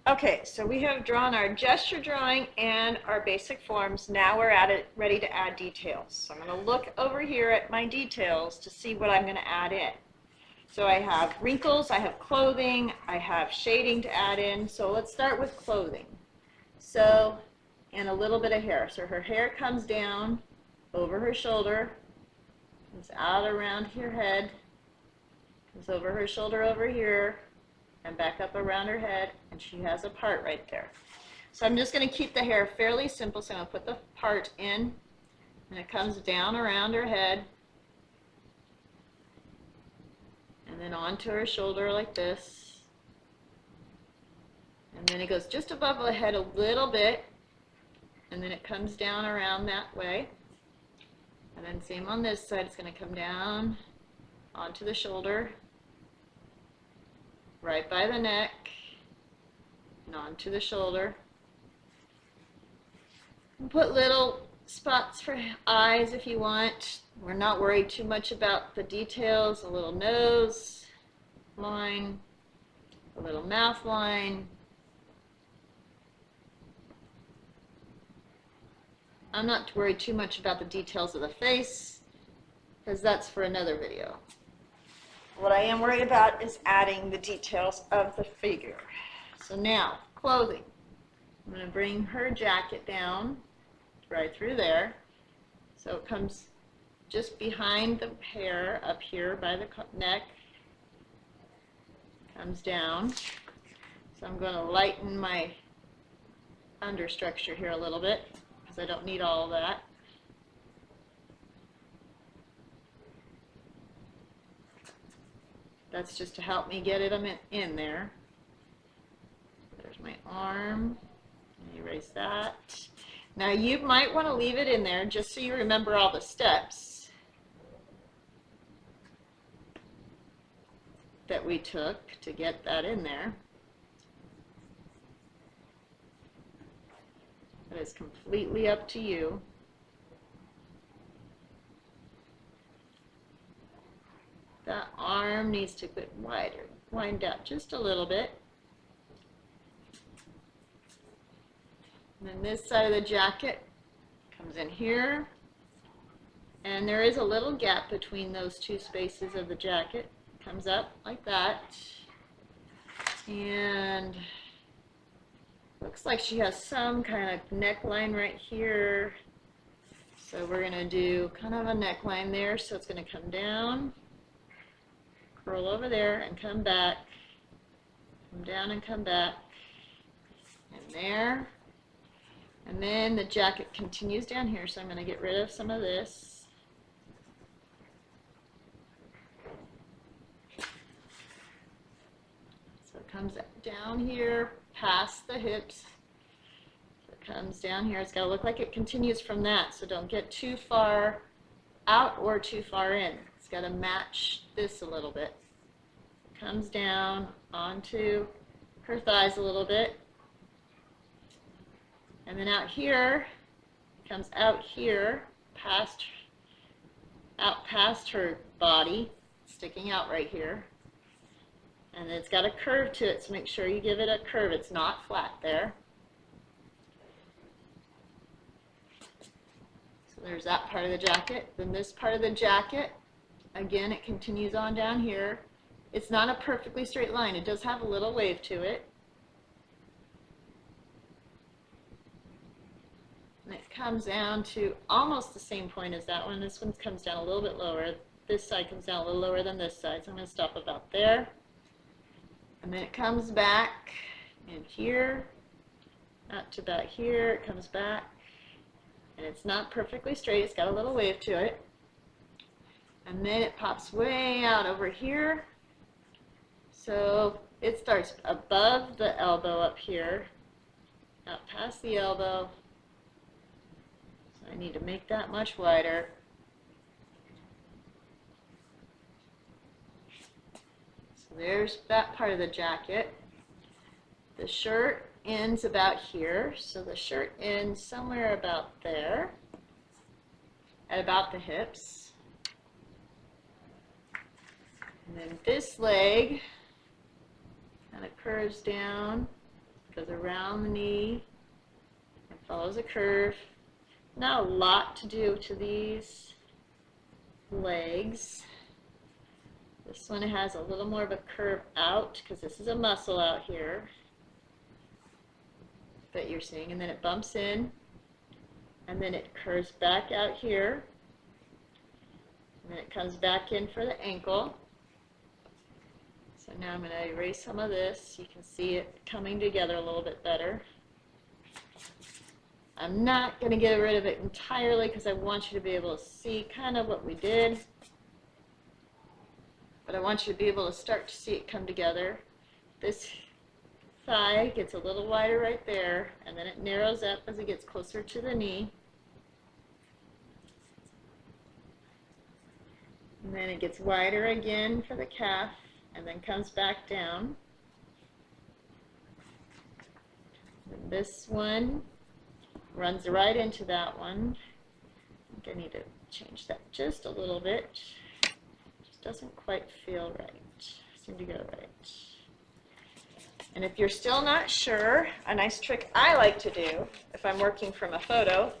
Okay, so we have drawn our gesture drawing and our basic forms. Now we're at it, ready to add details. So I'm going to look over here at my details to see what I'm going to add in. So I have wrinkles, I have clothing, I have shading to add in. So let's start with clothing. So, and a little bit of hair. So her hair comes down over her shoulder, comes out around her head, comes over her shoulder over here, and back up around her head, and she has a part right there. So I'm just going to keep the hair fairly simple, so I'm going to put the part in, and it comes down around her head, and then onto her shoulder like this, and then it goes just above the head a little bit, and then it comes down around that way, and then same on this side, it's going to come down onto the shoulder, right by the neck, and onto the shoulder. And put little spots for eyes if you want. We're not worried too much about the details. A little nose line, a little mouth line. I'm not worried too much about the details of the face, because that's for another video. What I am worried about is adding the details of the figure. So now, clothing. I'm going to bring her jacket down right through there. So it comes just behind the hair up here by the neck. Comes down. So I'm going to lighten my understructure here a little bit because I don't need all of that. That's just to help me get it in there. There's my arm. Erase that. Now you might want to leave it in there just so you remember all the steps that we took to get that in there. But it's completely up to you. That arm needs to get wider, wind out just a little bit. And then this side of the jacket comes in here. And there is a little gap between those two spaces of the jacket. Comes up like that. And looks like she has some kind of neckline right here. So we're going to do kind of a neckline there. So it's going to come down, curl over there and come back, come down and come back, and there. And then the jacket continues down here, so I'm going to get rid of some of this. So it comes down here, past the hips. So it comes down here. It's got to look like it continues from that, so don't get too far out or too far in. It's got to match this a little bit. It comes down onto her thighs a little bit. And then out here, comes out here, out past her body, sticking out right here. And it's got a curve to it, so make sure you give it a curve. It's not flat there. So there's that part of the jacket. Then this part of the jacket, again, it continues on down here. It's not a perfectly straight line. It does have a little wave to it. And it comes down to almost the same point as that one. This one comes down a little bit lower. This side comes down a little lower than this side. So I'm going to stop about there. And then it comes back in here, up to about here. It comes back. And it's not perfectly straight. It's got a little wave to it. And then it pops way out over here. So it starts above the elbow up here, out past the elbow. I need to make that much wider. So there's that part of the jacket. The shirt ends about here, so the shirt ends somewhere about there, at about the hips. And then this leg kind of curves down, goes around the knee and follows a curve. Not a lot to do to these legs. This one has a little more of a curve out because this is a muscle out here that you're seeing, and then it bumps in, and then it curves back out here, and then it comes back in for the ankle. So now I'm going to erase some of this. You can see it coming together a little bit better. I'm not going to get rid of it entirely because I want you to be able to see kind of what we did. But I want you to be able to start to see it come together. This thigh gets a little wider right there, and then it narrows up as it gets closer to the knee. And then it gets wider again for the calf, and then comes back down. And this one runs right into that one. I think I need to change that just a little bit. Just doesn't quite feel right. Seem to go right. And if you're still not sure, a nice trick I like to do if I'm working from a photo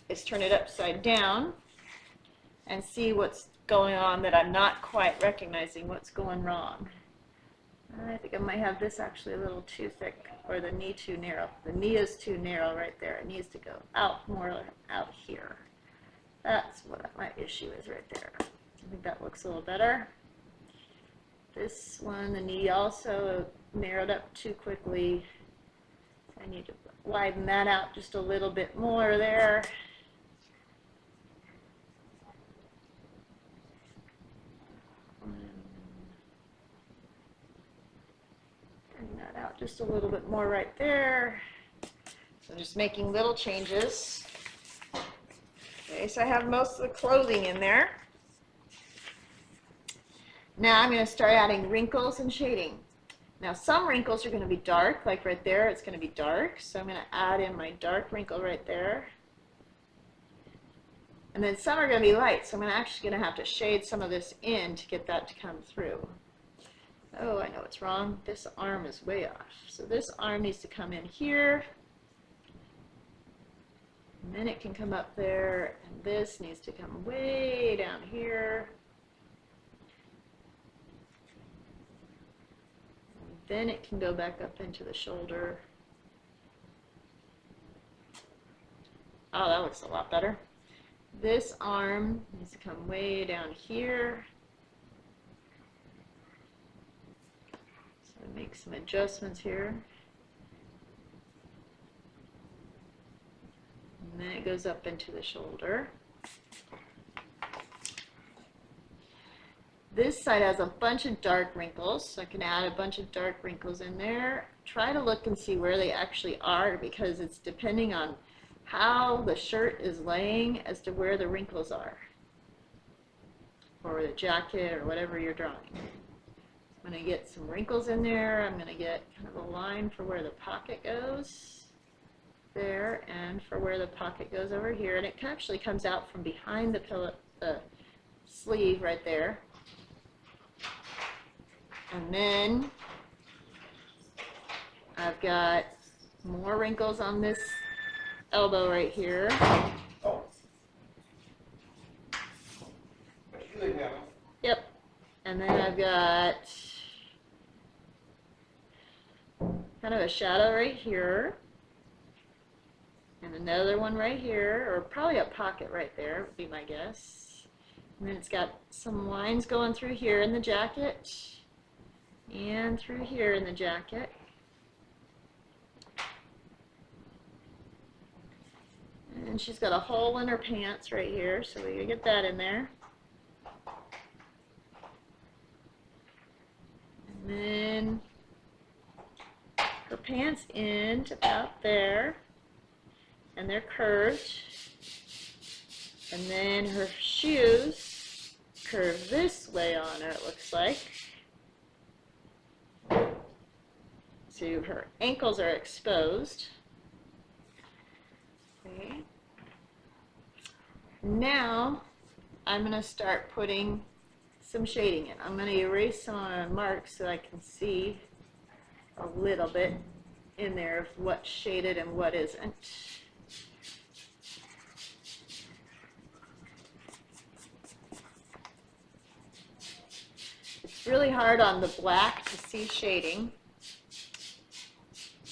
is turn it upside down and see what's going on that I'm not quite recognizing what's going wrong. I think I might have this actually a little too thick, or the knee too narrow. The knee is too narrow right there. It needs to go out more out here. That's what my issue is right there. I think that looks a little better. This one, the knee also narrowed up too quickly. I need to widen that out just a little bit more there. Bring that out just a little bit more right there. So I'm just making little changes. Okay, so I have most of the clothing in there. Now I'm going to start adding wrinkles and shading. Now some wrinkles are going to be dark, like right there it's going to be dark, so I'm going to add in my dark wrinkle right there. And then some are going to be light, so I'm actually going to have to shade some of this in to get that to come through. Oh, I know what's wrong. This arm is way off. So this arm needs to come in here, and then it can come up there, and this needs to come way down here. Then it can go back up into the shoulder. Oh, that looks a lot better. This arm needs to come way down here. So make some adjustments here. And then it goes up into the shoulder. This side has a bunch of dark wrinkles, so I can add a bunch of dark wrinkles in there. Try to look and see where they actually are, because it's depending on how the shirt is laying as to where the wrinkles are, or the jacket, or whatever you're drawing. I'm going to get some wrinkles in there. I'm going to get kind of a line for where the pocket goes there, and for where the pocket goes over here, and it actually comes out from behind the sleeve right there. And then I've got more wrinkles on this elbow right here. Oh. Yep. And then I've got kind of a shadow right here. And another one right here, or probably a pocket right there would be my guess. And then it's got some lines going through here in the jacket and through here in the jacket. And she's got a hole in her pants right here, so we gotta get that in there. And then her pants end about there, and they're curved. And then her shoes curve this way on her, it looks like. So her ankles are exposed. Okay. Now I'm going to start putting some shading in. I'm going to erase some of my marks so I can see a little bit in there of what's shaded and what isn't. It's really hard on the black to see shading,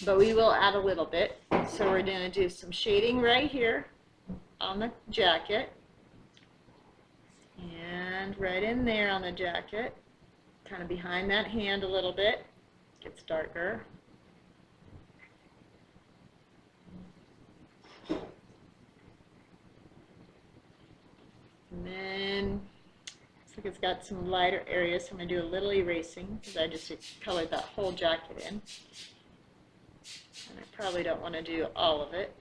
but we will add a little bit. So we're going to do some shading right here on the jacket, and right in there on the jacket, kind of behind that hand a little bit, gets darker. And then looks like it's got some lighter areas, so I'm going to do a little erasing because I just colored that whole jacket in. And I probably don't want to do all of it.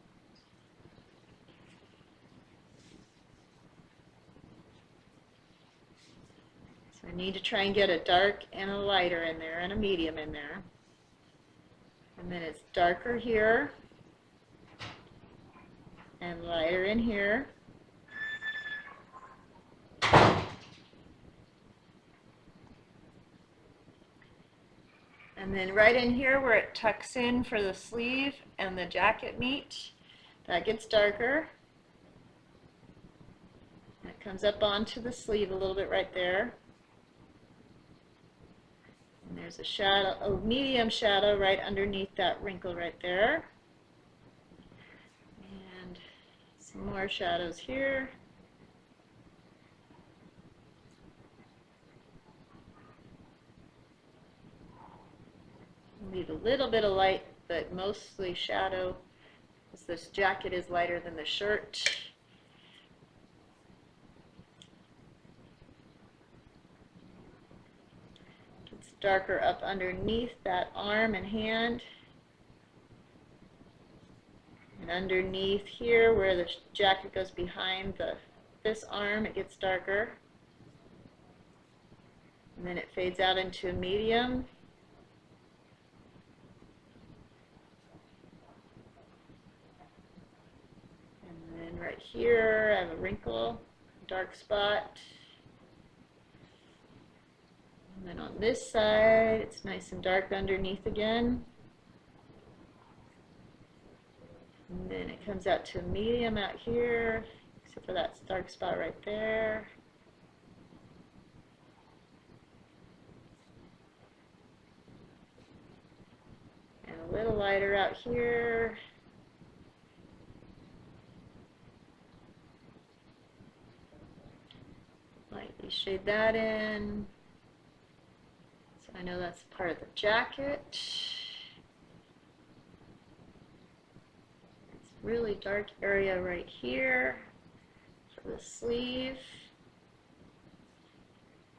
So I need to try and get a dark and a lighter in there and a medium in there. And then it's darker here and lighter in here. And then right in here where it tucks in for the sleeve and the jacket meet, that gets darker. And it comes up onto the sleeve a little bit right there. And there's a shadow, a medium shadow right underneath that wrinkle right there. And some more shadows here. Leave a little bit of light, but mostly shadow, because this jacket is lighter than the shirt. It's darker up underneath that arm and hand. And underneath here, where the jacket goes behind this arm, it gets darker. And then it fades out into a medium. Right here, I have a wrinkle, dark spot. And then on this side, it's nice and dark underneath again. And then it comes out to a medium out here, except for that dark spot right there. And a little lighter out here. Lightly shade that in, so I know that's part of the jacket. It's really dark area right here for the sleeve,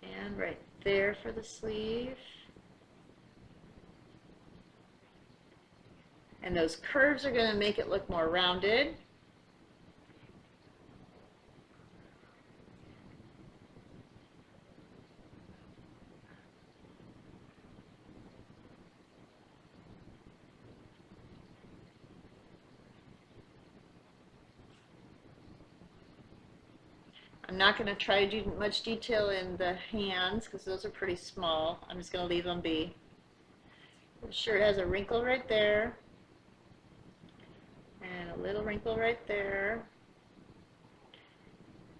and right there for the sleeve. And those curves are going to make it look more rounded. I'm not going to try to do much detail in the hands because those are pretty small. I'm just going to leave them be. The shirt has a wrinkle right there, and a little wrinkle right there,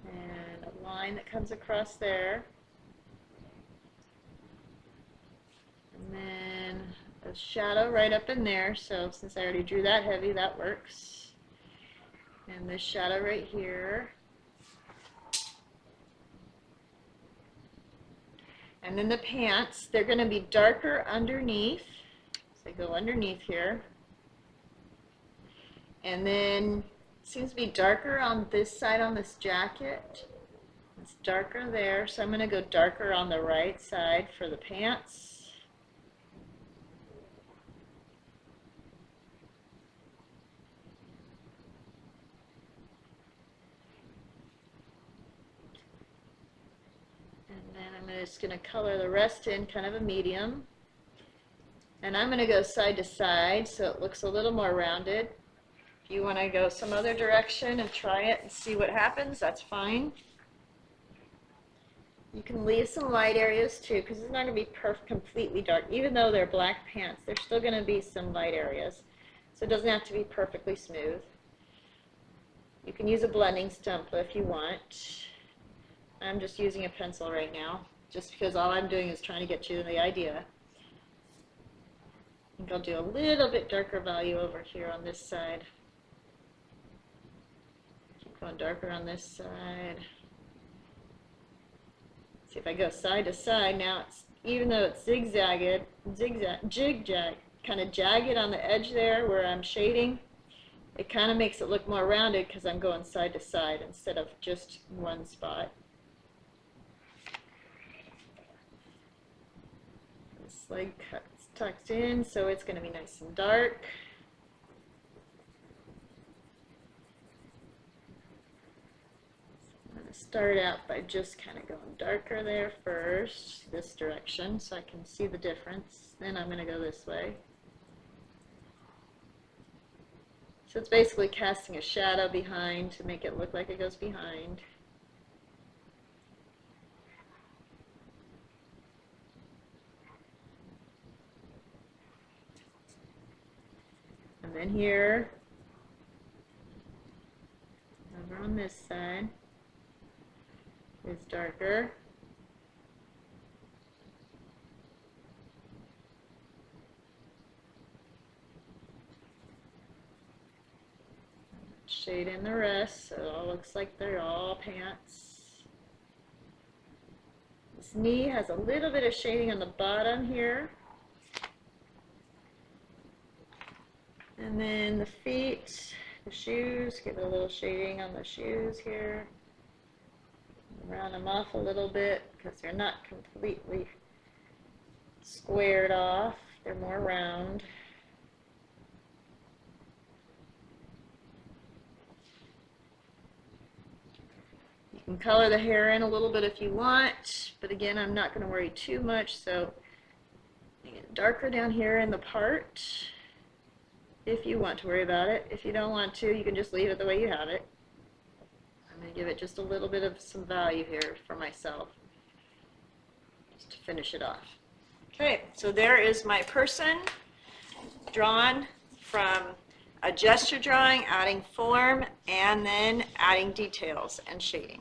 and a line that comes across there, and then a shadow right up in there. So since I already drew that heavy, that works. And this shadow right here. And then the pants, they're going to be darker underneath. So I go underneath here. And then it seems to be darker on this side on this jacket. It's darker there, so I'm going to go darker on the right side for the pants. I'm just going to color the rest in kind of a medium. And I'm going to go side to side so it looks a little more rounded. If you want to go some other direction and try it and see what happens, that's fine. You can leave some light areas too, because it's not going to be completely dark. Even though they're black pants, there's still going to be some light areas. So it doesn't have to be perfectly smooth. You can use a blending stump if you want. I'm just using a pencil right now, just because all I'm doing is trying to get you the idea. I think I'll do a little bit darker value over here on this side. Keep going darker on this side. See, if I go side to side, now it's, even though it's zigzag, kind of jagged on the edge there where I'm shading, it kind of makes it look more rounded because I'm going side to side instead of just one spot. This leg cut's tucked in, so it's going to be nice and dark. I'm going to start out by just kind of going darker there first, this direction, so I can see the difference. Then I'm going to go this way. So it's basically casting a shadow behind to make it look like it goes behind. And then here, over on this side, is darker. Shade in the rest, so it all looks like they're all pants. This knee has a little bit of shading on the bottom here. And then the feet, the shoes, give it a little shading on the shoes here. Round them off a little bit because they're not completely squared off, they're more round. You can color the hair in a little bit if you want, but again, I'm not going to worry too much, so make it darker down here in the part if you want to worry about it. If you don't want to, you can just leave it the way you have it. I'm going to give it just a little bit of some value here for myself, just to finish it off. Okay, so there is my person drawn from a gesture drawing, adding form, and then adding details and shading.